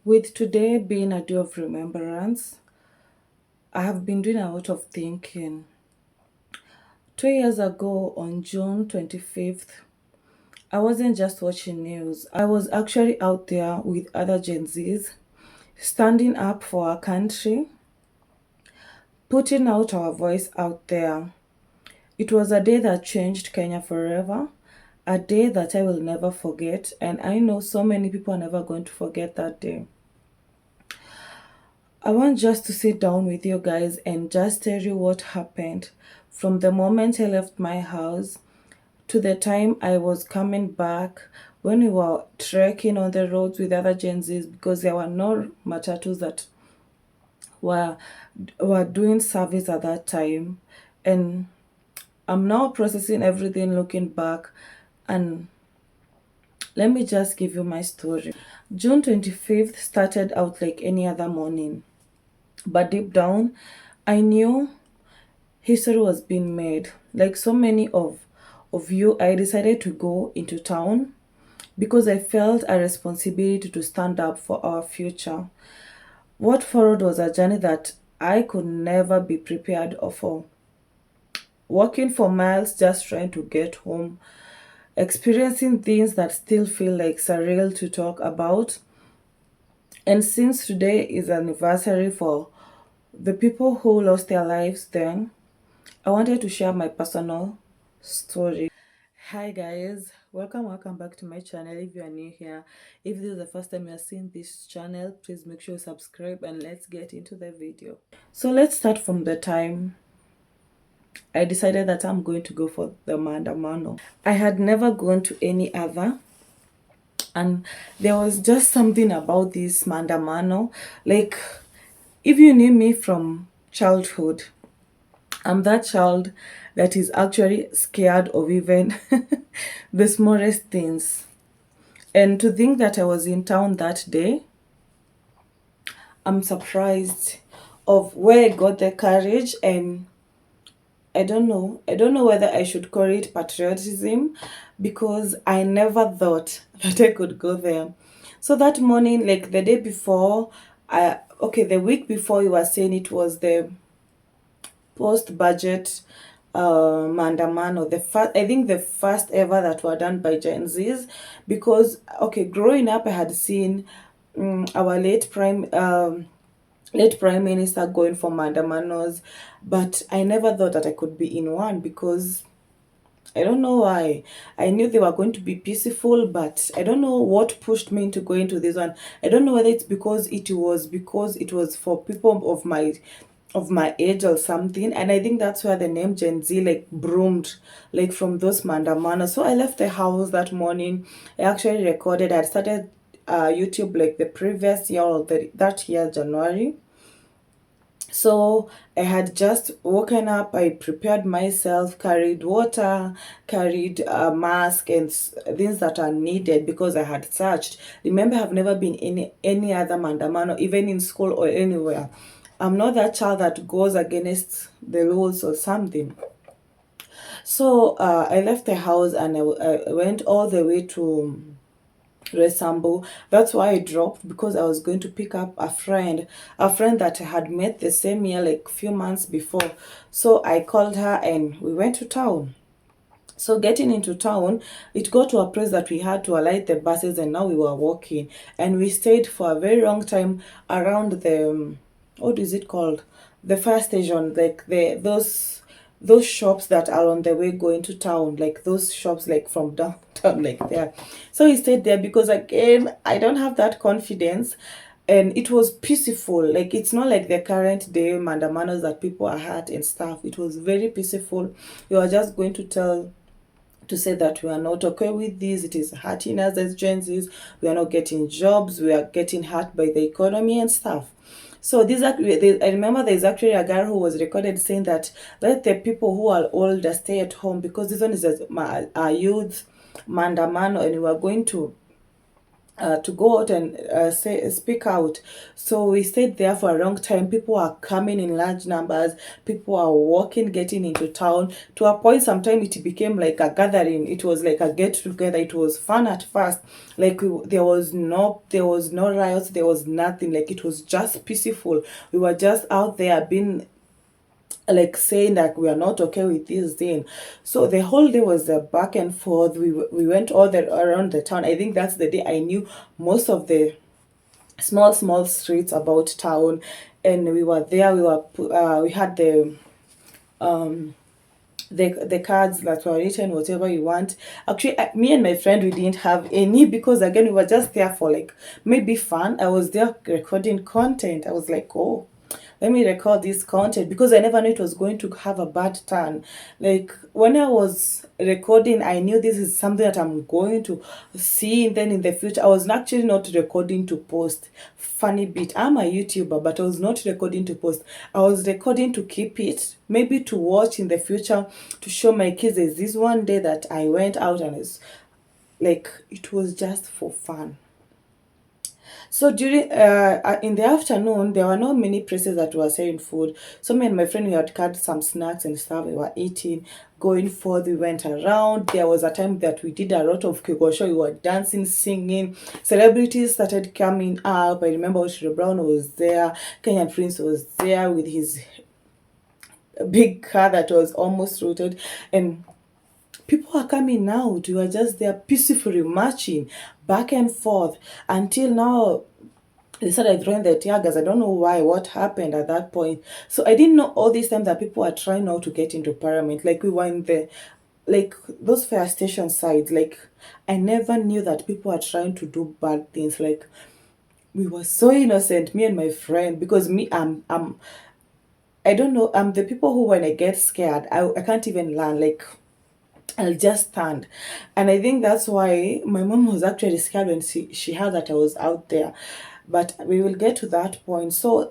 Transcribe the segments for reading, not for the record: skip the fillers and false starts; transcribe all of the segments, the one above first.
With today being a day of remembrance, I have been doing a lot of thinking. 2 years ago, on June 25th, I wasn't just watching news, I was actually out there with other Gen Zs, standing up for our country, putting out our voice out there. It was a day that changed Kenya forever, a day that I will never forget, and I know so many people are never going to forget that day. I want just to sit down with you guys and just tell you what happened from the moment I left my house to the time I was coming back when we were trekking on the roads with other Gen Zs because there were no matatus that were, were doing service at that time. And I'm now processing everything looking back, and let me just give you my story. June 25th started out like any other morning, but deep down, I knew history was being made. Like so many of you, I decided to go into town because I felt a responsibility to stand up for our future. What followed was a journey that I could never be prepared for. Walking for miles just trying to get home, experiencing things that still feel like surreal to talk about. And since today is anniversary for the people who lost their lives then, I wanted to share my personal story. Hi guys, welcome back to my channel. If you are new here, if this is the first time you are seeing this channel, please make sure you subscribe and let's get into the video. So let's start from the time I decided that I'm going to go for the Mandamano. I had never gone to any other, and there was just something about this Mandamano. Like, if you knew me from childhood, I'm that child that is actually scared of even the smallest things. And to think that I was in town that day, I'm surprised of where I got the courage, and I don't know. I don't know whether I should call it patriotism because I never thought that I could go there. So that morning, like the day before, the week before, you were saying it was the post-budget mandamano, the first, I think the first ever that were done by Gen Zs, because growing up I had seen our late prime minister going for mandamanos, but I never thought that I could be in one because I don't know why. I knew they were going to be peaceful, but I don't know what pushed me into going to this one. I don't know whether it's because it was for people of my age or something. And I think that's where the name Gen Z like broomed, like from those mandamana. So I left the house that morning. I actually recorded. I started YouTube like the previous year or that year, January. So I had just woken up, I prepared myself, carried water, carried a mask and things that are needed because I had searched. Remember, I've never been in any other mandamano, even in school or anywhere. I'm not that child that goes against the rules or something. So I left the house and I went all the way to Resambo. That's why I dropped because I was going to pick up a friend that I had met the same year, like few months before. So I called her and we went to town. So getting into town, it got to a place that we had to alight the buses and now we were walking. And we stayed for a very long time around the, what is it called? The fire station, like those shops that are on the way going to town, like those shops like from downtown, like there. So we stayed there because again, I don't have that confidence. And it was peaceful. Like it's not like the current day mandamanos that people are hurt and stuff. It was very peaceful. You are just going to say that we are not okay with this, it is hurting us as Gen Zs, we are not getting jobs, we are getting hurt by the economy and stuff. So I remember there's actually a girl who was recorded saying that let the people who are older stay at home because this one is a youth mandamano and we are going to to go out and speak out. So we stayed there for a long time. People are coming in large numbers. People are walking, getting into town. To a point, sometimes it became like a gathering. It was like a get together. It was fun at first. Like there was no riots. There was nothing. Like it was just peaceful. We were just out there being like saying that we are not okay with this thing. So the whole day was a back and forth. We went all the around the town. I think that's the day I knew most of the small streets about town. And we were there. We had the cards that were written whatever you want. Actually, me and my friend, we didn't have any, because again we were just there for like maybe fun. I was there recording content. I was like, oh, let me record this content, because I never knew it was going to have a bad turn. Like when I was recording, I knew this is something that I'm going to see. And then in the future, I was actually not recording to post. Funny bit, I'm a YouTuber, but I was not recording to post. I was recording to keep it, maybe to watch in the future, to show my kids there's this one day that I went out, and it's like it was just for fun. So during in the afternoon, there were not many places that were selling food. So me and my friend, we had cut some snacks and stuff. We were eating, going forth. We went around. There was a time that we did a lot of kikosho. We were dancing, singing. Celebrities started coming up. I remember Otile Brown was there. Kenyan Prince was there with his big car that was almost rooted, and people are coming out. We were just there peacefully marching back and forth until now. They started throwing the tear gas. I don't know why, what happened at that point. So I didn't know all this time that people are trying now to get into Parliament. Like we were in the, like those fire station sides. Like I never knew that people are trying to do bad things. Like we were so innocent, me and my friend, because me, I don't know, I'm the people who, when I get scared, I can't even learn. Like I'll just stand. And I think that's why my mom was actually scared when she heard that I was out there. But we will get to that point. So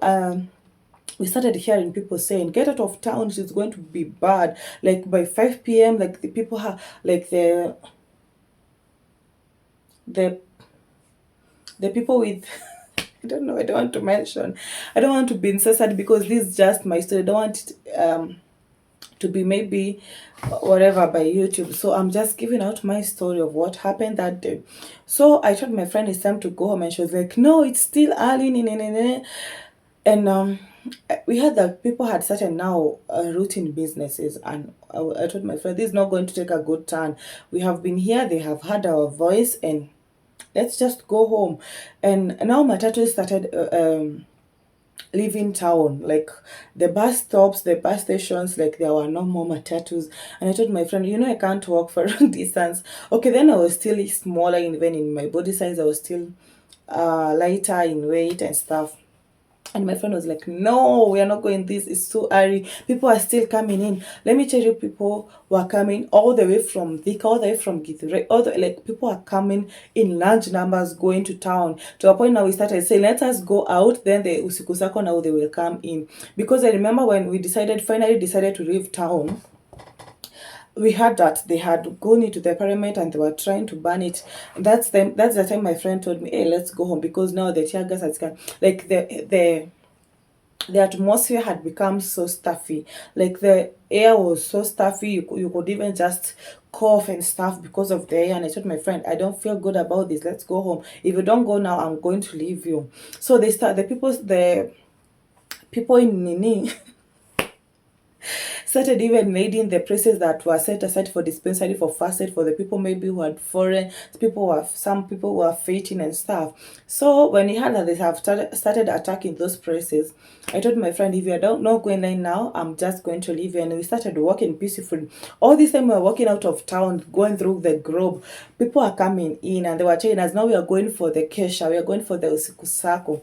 we started hearing people saying, get out of town, it's going to be bad. Like by 5 p.m., like the people have like the the people with I don't know, I don't want to mention. I don't want to be incensed, because this is just my story. I don't want it, to be maybe whatever by YouTube. So I'm just giving out my story of what happened that day. So I told my friend it's time to go home, and she was like, no, it's still early. And we heard that people had started now rooting businesses, and I told my friend this is not going to take a good turn. We have been here, they have heard our voice, and let's just go home. And now matatu started leaving town, like the bus stops, the bus stations, like there were no more matatus. And I told my friend, I can't walk for a long distance. Okay, then I was still smaller, even in my body size. I was still lighter in weight and stuff. And my friend was like, no, we are not going. This is too early. People are still coming in. Let me tell you, people were coming all the way from Thika, all the way from Githure, like people are coming in large numbers going to town. To a point now we started saying, let us go out, then the Usikusako now they will come in. Because I remember when we finally decided to leave town, we heard that they had gone into the parliament and they were trying to burn it. That's the time my friend told me, hey, let's go home, because now the tear gas has come. Like the atmosphere had become so stuffy. Like the air was so stuffy, you could even just cough and stuff because of the air. And I told my friend, I don't feel good about this, let's go home. If you don't go now, I'm going to leave you. So the people in Nini started even raiding the places that were set aside for dispensary, for first aid, for the people maybe who had fallen, some people were fainting and stuff. So when he heard that they have started attacking those places, I told my friend, if you don't not going in now, I'm just going to leave you. And we started walking peacefully. All this time we were walking out of town, going through the grove. People are coming in and they were telling us, now we are going for the Kesha, we are going for the Usikusako.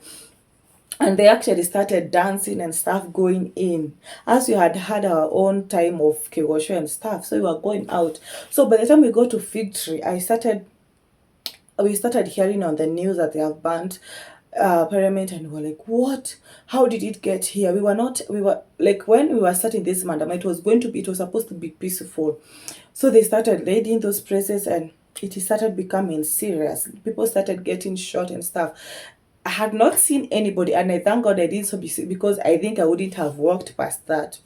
And they actually started dancing and stuff going in, as we had had our own time of kegosho and stuff. So we were going out. So by the time we go to Fig Tree, we started hearing on the news that they have banned parliament, and we were like, what? How did it get here? We were like, when we were starting this mandam, it was supposed to be peaceful. So they started raiding those places, and it started becoming serious. People started getting shot and stuff. I had not seen anybody, and I thank God I did so, because I think I wouldn't have walked past that.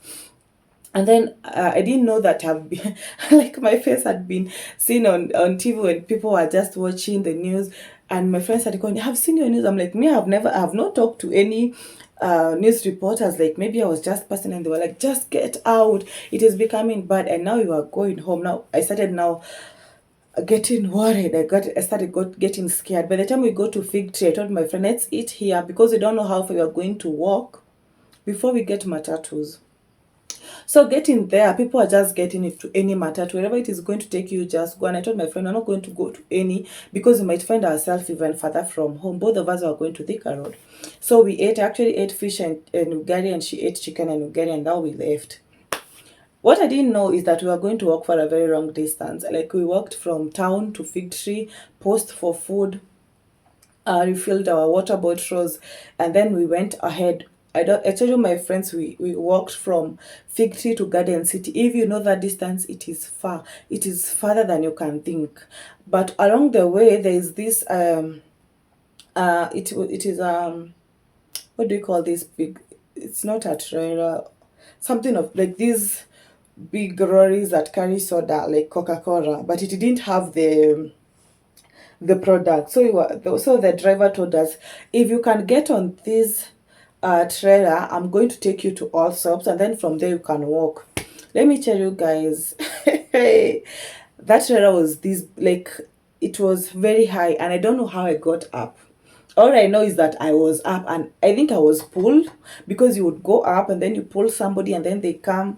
And then I didn't know that I've been like my face had been seen on TV when people were just watching the news, and my friends started going, "I've seen your news." I'm like, "Me, I've not talked to any news reporters. Like maybe I was just passing, and they were like, just get out. It is becoming bad." And now you are going home. Now I started now getting worried. Getting scared. By the time we go to Fig Tree, I told my friend, let's eat here because we don't know how far we are going to walk before we get matatus. So getting there, people are just getting it to any matatu. Wherever it is going to take you, just go. And I told my friend, we're not going to go to any because we might find ourselves even further from home. Both of us are going to Thika Road. So we actually ate fish and ugali, and she ate chicken and ugali, and now we left. What I didn't know is that we were going to walk for a very long distance. Like we walked from town to Fig Tree, post for food, refilled our water bottles, and then we went ahead. I told you my friends, we walked from Fig Tree to Garden City. If you know that distance, it is far. It is farther than you can think. But along the way, there is this it is what do you call this big? It's not a trailer, something of like these big lorries that carry soda like Coca-Cola, but it didn't have the product. So so the driver told us, if you can get on this trailer, I'm going to take you to all shops, and then from there you can walk. Let me tell you guys, that trailer was this like it was very high, and I don't know how I got up. All I know is that I was up, and I think I was pulled because you would go up and then you pull somebody and then they come,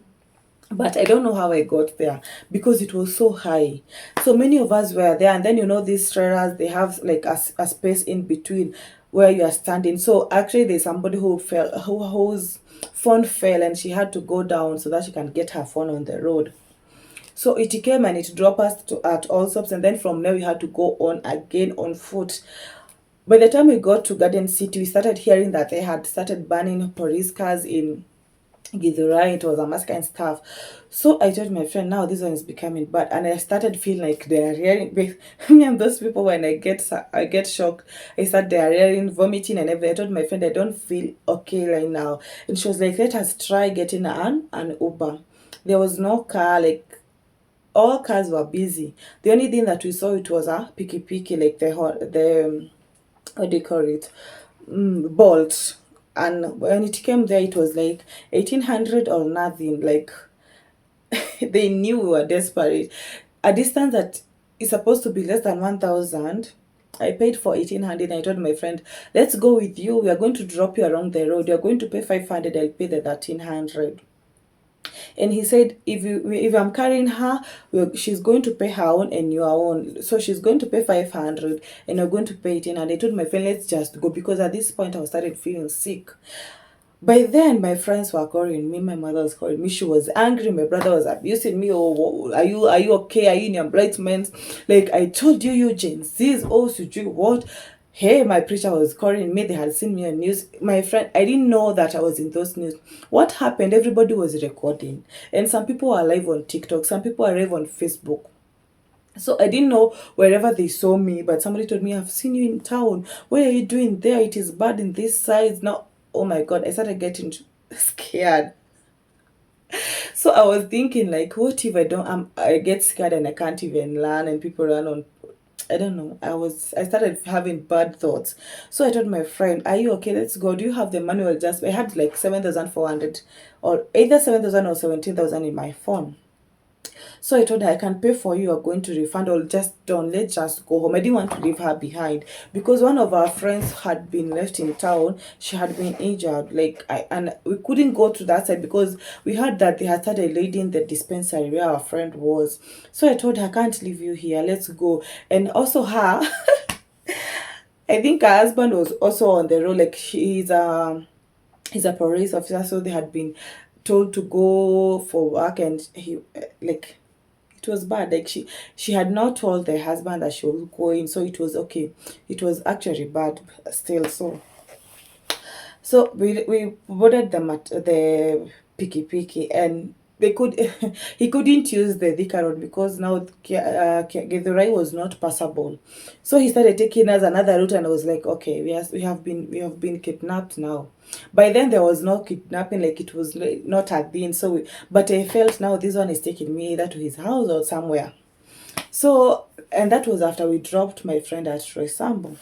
but I don't know how I got there because it was so high. So many of us were there, and then these trailers, they have like a space in between where you are standing. So actually, there's somebody who fell, whose phone fell, and she had to go down so that she can get her phone on the road. So it came and it dropped us at all stops, and then from there we had to go on again on foot. By the time we got to Garden City, we started hearing that they had started banning police cars in Githurai. It was a massacre and stuff. So I told my friend, now this one is becoming bad, and I started feeling like diarrhea. Me and those people, when I get shocked, I start diarrhea, vomiting, and everything. I told my friend I don't feel okay right now, and she was like, "Let us try getting an Uber." There was no car, like all cars were busy. The only thing that we saw, it was a piki, like the what do you call it, Bolt. And when it came there, it was like 1800 or nothing. Like they knew we were desperate. A distance that is supposed to be less than 1000, I paid for 1800. I told my friend, let's go with you, we are going to drop you around the road, you're going to pay 500, I'll pay the 1300. And he said, if I'm carrying her, she's going to pay her own and your own. So she's going to pay 500 and you're going to pay 18. And I told my friend, let's just go, because at this point I started feeling sick. By then, my friends were calling me. My mother was calling me. She was angry. My brother was abusing me. Oh, are you okay? Are you in your right mind? Like I told you, you Gen Zs. Oh, should you what? Hey, my preacher was calling me. They had seen me on news. My friend, I didn't know that I was in those news. What happened? Everybody was recording, and some people are live on TikTok. Some people are live on Facebook. So I didn't know wherever they saw me, but somebody told me, I've seen you in town. What are you doing there? It is bad in this side. Now, oh my God, I started getting scared. So I was thinking, like, what if I get scared and I can't even learn, and people run on, I don't know. I started having bad thoughts. So I told my friend, are you okay? Let's go. Do you have the manual? Just, I had like 7,400, or either 7,000 or 17,000 in my phone. So I told her, I can pay for you, you're going to refund, or just don't, let's just go home. I didn't want to leave her behind because one of our friends had been left in town. She had been injured. And we couldn't go to that side because we heard that they had started raiding the dispensary where our friend was. So I told her, I can't leave you here, let's go. And also her, I think her husband was also on the road. Like he's a police officer, so they had been told to go for work, and he like it was bad. Like she had not told the husband that she was going, so it was okay. It was actually bad still. So we boarded the piki, and they could he couldn't use the Thika road because now Githurai was not passable. So he started taking us another route, and I was like, okay, we have been kidnapped now. By then there was no kidnapping, like it was not a thing. But I felt now this one is taking me either to his house or somewhere. So, and that was after we dropped my friend at Roysambu.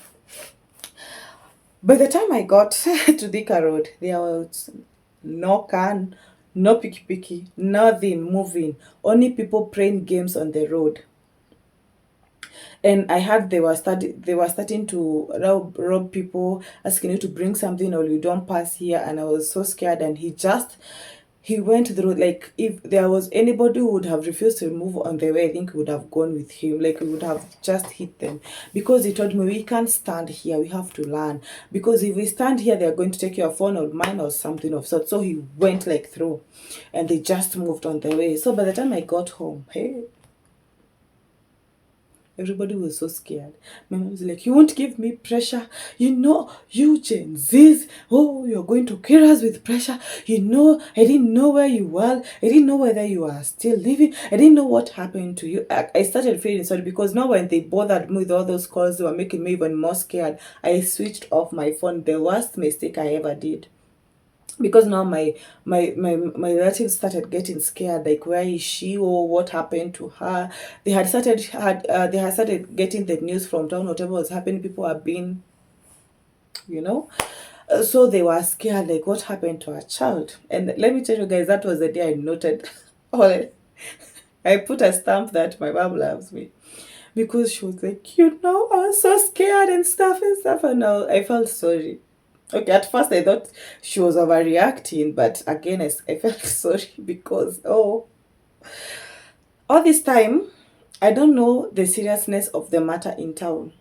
By the time I got to Thika Road, there was no car, no picky picky, nothing moving, only people playing games on the road. And I heard they were starting to rob people, asking you to bring something or you don't pass here. And I was so scared. And he went through, like, if there was anybody who would have refused to move on the way, I think we would have gone with him. Like, we would have just hit them. Because he told me, we can't stand here, we have to learn. Because if we stand here, they're going to take your phone or mine or something of sort. So he went like through, and they just moved on the way. So by the time I got home, hey, everybody was so scared. My mom was like, you won't give me pressure. You Gen Zs. Oh, you're going to kill us with pressure. I didn't know where you were. I didn't know whether you are still living. I didn't know what happened to you. I started feeling sorry because now when they bothered me with all those calls, they were making me even more scared. I switched off my phone. The worst mistake I ever did, because now my relatives started getting scared, like, where is she, or what happened to her. They had started getting the news from town, whatever was happening, people are being, you know so they were scared, like, what happened to our child. And let me tell you guys, that was the day I noted all. I put a stamp that my mom loves me, because she was like, I was so scared and stuff, and now I felt sorry. Okay, at first I thought she was overreacting, but again, I felt sorry because, all this time, I don't know the seriousness of the matter in town.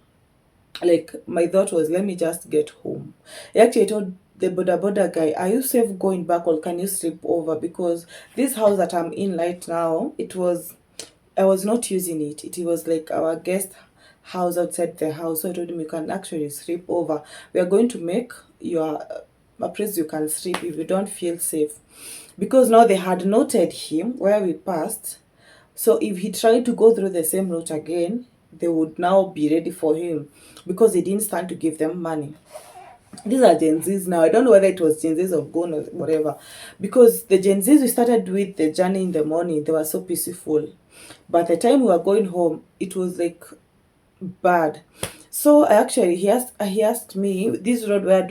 Like, my thought was, let me just get home. I actually told the boda guy, are you safe going back, or can you sleep over? Because this house that I'm in right now, I was not using it. It was like our guest house outside the house. So I told him, you can actually sleep over. We are going to make your a place you can sleep if you don't feel safe. Because now they had noted him where we passed. So if he tried to go through the same route again, they would now be ready for him, because they didn't stand to give them money. These are Gen Zs now. I don't know whether it was Gen Zs of gone or whatever. Because the Gen Zs we started with the journey in the morning, they were so peaceful. By the time we were going home, it was like bad. So he asked me, this road, where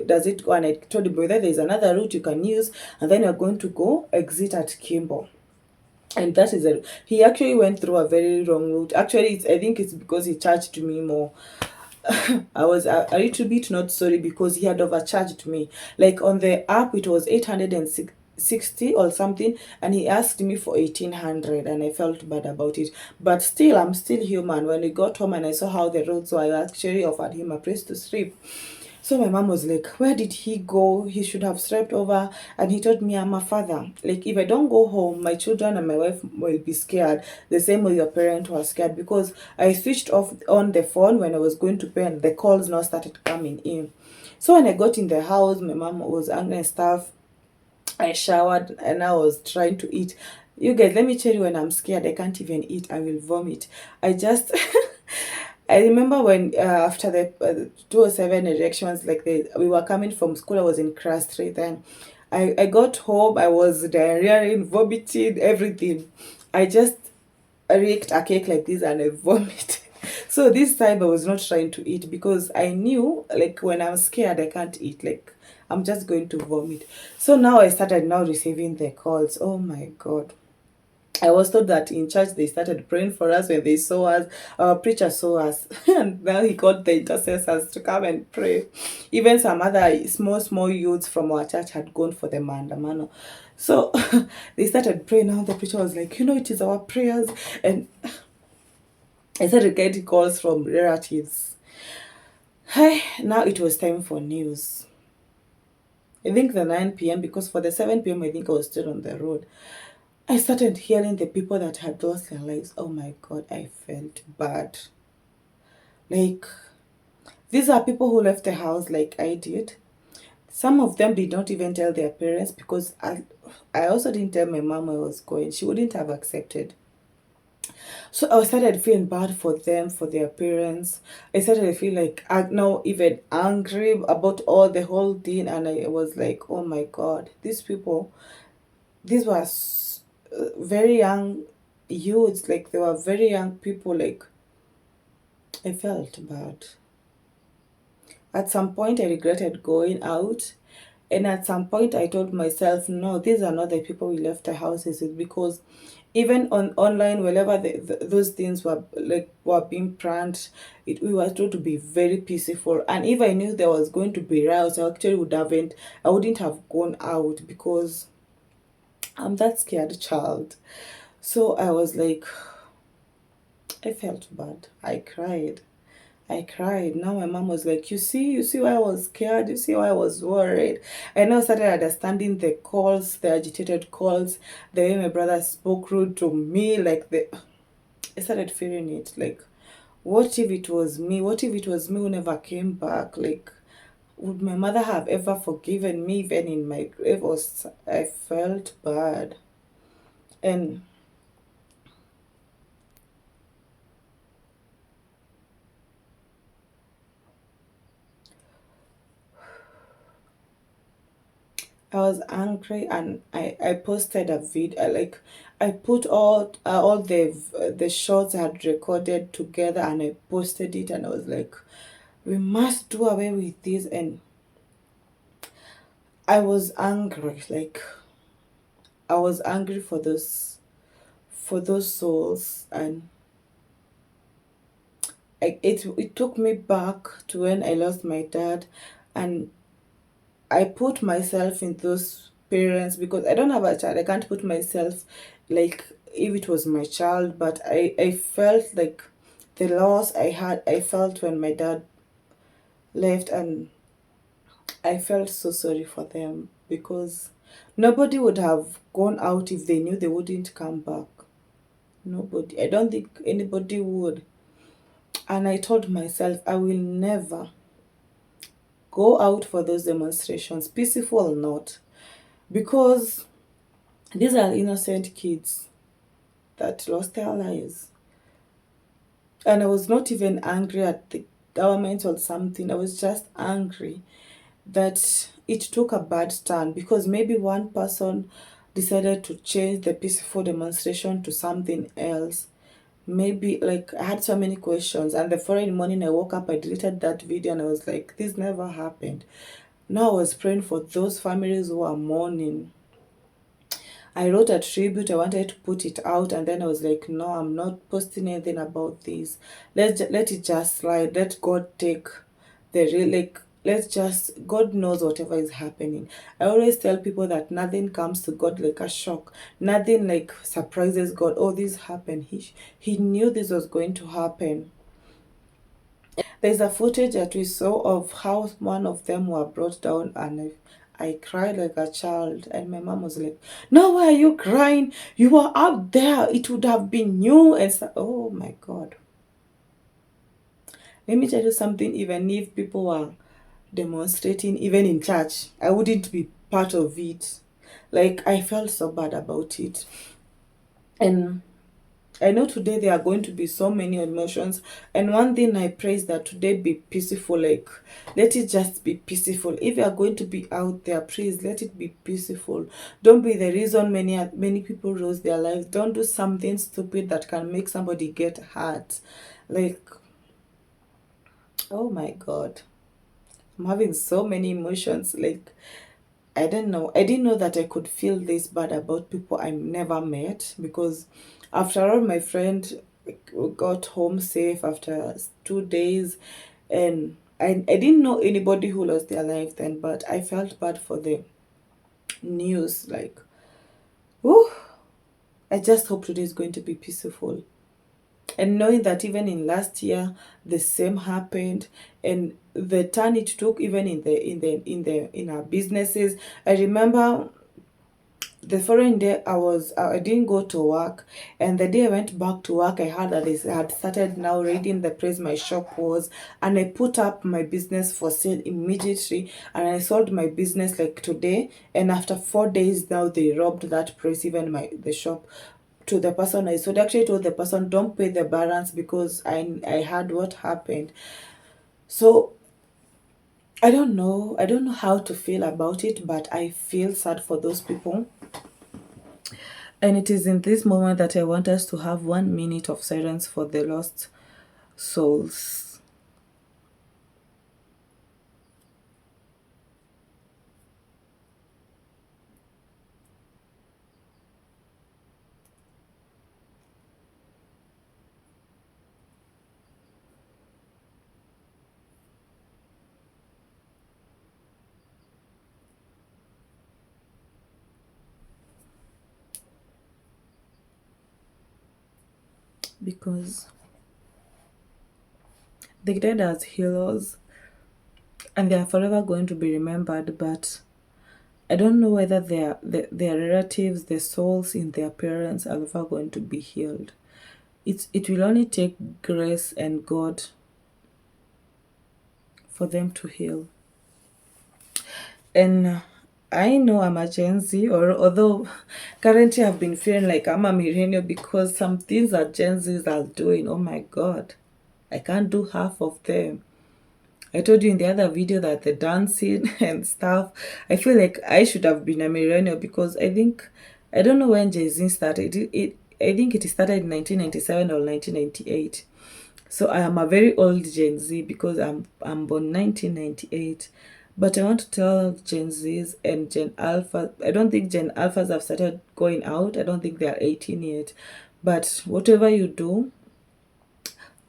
does it go? And I told him whether there's another route you can use, and then you're going to go exit at Kimbo. And that is it. He actually went through a very wrong route. Actually, I think it's because he charged me more. I was a little bit not sorry, because he had overcharged me. Like, on the app, it was 860 or something, and he asked me for 1800, and I felt bad about it. But still, I'm still human. When we got home and I saw how the roads were, I actually offered him a place to sleep. So my mom was like, where did he go? He should have slept over. And he told me, I'm a father. Like, if I don't go home, my children and my wife will be scared. The same way your parents were scared. Because I switched off on the phone when I was going to pay, and the calls now started coming in. So when I got in the house, my mom was angry and stuff. I showered and I was trying to eat. You guys, let me tell you, when I'm scared, I can't even eat. I will vomit. I just, I remember when after the 207 elections, like, we were coming from school, I was in class 3 then. I got home, I was diarrheaing, vomiting, everything. I just raked a cake like this and I vomited. So this time I was not trying to eat, because I knew, like, when I'm scared, I can't eat. Like, I'm just going to vomit. So now I started now receiving the calls. Oh my God. I was told that in church they started praying for us when they saw us. Our preacher saw us, and now he called the intercessors to come and pray. Even some other small youths from our church had gone for the mandamano. So they started praying. Now the preacher was like, it is our prayers. And I started getting calls from relatives. Hey, now it was time for news. I think the 9 p.m., because for the 7 p.m., I think I was still on the road. I started hearing the people that had lost their lives. Oh my God, I felt bad. Like, these are people who left the house like I did. Some of them did not even tell their parents, because I also didn't tell my mom I was going. She wouldn't have accepted. So I started feeling bad for them, for their parents. I started to feel like now even angry about all the whole thing, and I was like, oh my God, these people, these were very young youths, like they were very young people. Like I felt bad. At some point, I regretted going out. And at some point, I told myself, no, these are not the people we left the houses with, because even on online, wherever those things were being planned, we were told to be very peaceful. And if I knew there was going to be riots, I wouldn't have gone out, because I'm that scared child. So I was like, I felt bad. I cried. I cried. Now my mom was like, you see why I was scared? You see why I was worried? I now started understanding the calls, the agitated calls, the way my brother spoke rude to me, I started feeling it. Like, what if it was me? What if it was me who never came back? Like, would my mother have ever forgiven me even in my grave? I felt bad. And I was angry, and I posted a video. I put all the shots I had recorded together, and I posted it, and I was like, we must do away with this. And I was angry. Like, I was angry for those souls. And it took me back to when I lost my dad. And I put myself in those parents, because I don't have a child. I can't put myself like if it was my child, but I felt like the loss I felt when my dad left. And I felt so sorry for them, because nobody would have gone out if they knew they wouldn't come back. Nobody. I don't think anybody would. And I told myself I will never go out for those demonstrations, peaceful or not, because these are innocent kids that lost their lives. And I was not even angry at the government or something. I was just angry that it took a bad turn, because maybe one person decided to change the peaceful demonstration to something else. Maybe, like, I had so many questions, and the following morning I woke up, I deleted that video, and I was like, this never happened. Now I was praying for those families who are mourning. I wrote a tribute. I wanted to put it out, and then I was like, no, I'm not posting anything about this. Let it just slide. Let God take the real, like, let's just, God knows whatever is happening. I always tell people that nothing comes to God like a shock. Nothing like surprises God. Oh, this happened. He knew this was going to happen. There's a footage that we saw of how one of them were brought down, and I cried like a child. And my mom was like, no, why are you crying? You were out there. It would have been you. And so, oh my God. Let me tell you something. Even if people were demonstrating, even in church, I wouldn't be part of it. Like, I felt so bad about it. And I know today there are going to be so many emotions, and one thing I pray is that today be peaceful. Like, let it just be peaceful. If you are going to be out there, please let it be peaceful. Don't be the reason many people lose their lives. Don't do something stupid that can make somebody get hurt. Like, oh my God, I'm having so many emotions. Like, I don't know. I didn't know that I could feel this bad about people I never met, because after all, my friend got home safe after 2 days, and I didn't know anybody who lost their life then, but I felt bad for the news. Like, oh, I just hope today is going to be peaceful. And knowing that even in last year the same happened, and the turn it took even in our businesses. I remember The following day I didn't go to work, and the day I went back to work I heard that they had started now raiding the place my shop was, and I put up my business for sale immediately, and I sold my business like today, and after 4 days now they robbed that place, even the shop. To the person I sold, actually told the person don't pay the balance because I heard what happened. So I don't know how to feel about it, but I feel sad for those people. And it is in this moment that I want us to have 1 minute of silence for the lost souls. Because they died as heroes and they are forever going to be remembered, but I don't know whether their relatives, the souls in their parents are ever going to be healed. It will only take grace and God for them to heal. And I know I'm a Gen Z, or although currently I've been feeling like I'm a millennial because some things that Gen Zs are doing, oh my God, I can't do half of them. I told you in the other video that the dancing and stuff, I feel like I should have been a millennial because I don't know when Gen Z started. I think it started in 1997 or 1998. So I am a very old Gen Z because I'm born 1998. But I want to tell Gen Zs and Gen Alpha, I don't think Gen Alphas have started going out. I don't think they are 18 yet. But whatever you do,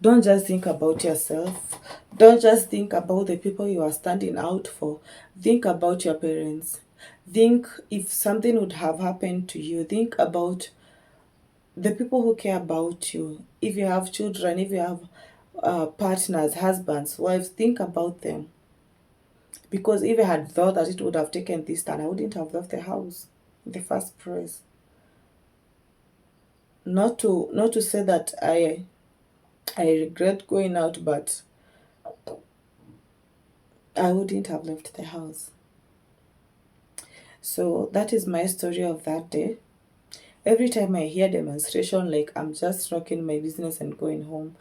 don't just think about yourself. Don't just think about the people you are standing out for. Think about your parents. Think if something would have happened to you. Think about the people who care about you. If you have children, if you have partners, husbands, wives, think about them. Because if I had thought that it would have taken this time, I wouldn't have left the house in the first place. Not to say that I regret going out, but I wouldn't have left the house. So that is my story of that day. Every time I hear demonstration, like I'm just rocking my business and going home.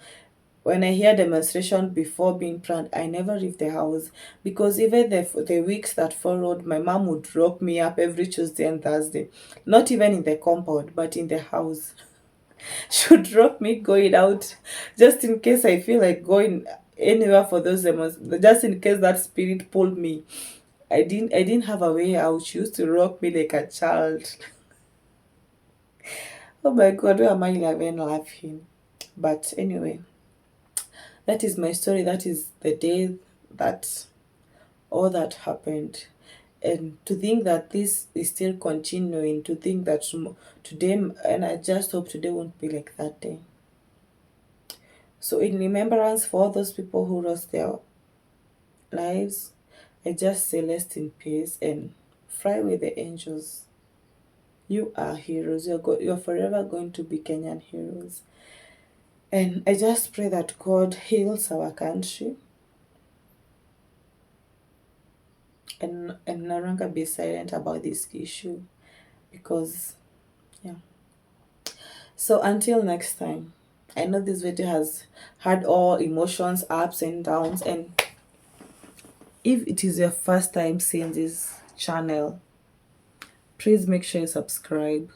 When I hear demonstration before being planned, I never leave the house because even the weeks that followed, my mom would rock me up every Tuesday and Thursday. Not even in the compound, but in the house. She would drop me going out just in case I feel like going anywhere for those demonstrations. Just in case that spirit pulled me. I didn't have a way out. She used to rock me like a child. Oh my God, why am I even laughing? But anyway, that is my story. That is the day that all that happened. And to think that this is still continuing, to think that today, and I just hope today won't be like that day. So, in remembrance for all those people who lost their lives, I just say rest in peace and fly with the angels. You are heroes. You're forever going to be Kenyan heroes. And I just pray that God heals our country and no longer be silent about this issue because, yeah. So until next time, I know this video has had all emotions, ups and downs, and if it is your first time seeing this channel, please make sure you subscribe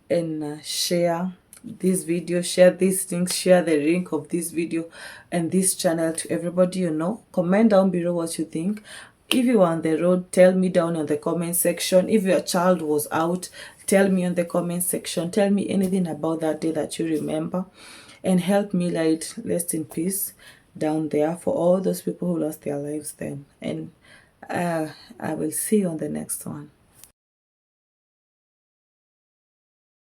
and share this video, share these things, share the link of this video and this channel to everybody you know. Comment down below what you think. If you are on the road, tell me down in the comment section. If your child was out, tell me in the comment section. Tell me anything about that day that you remember, and help me light rest in peace down there for all those people who lost their lives then. And I will see you on the next one.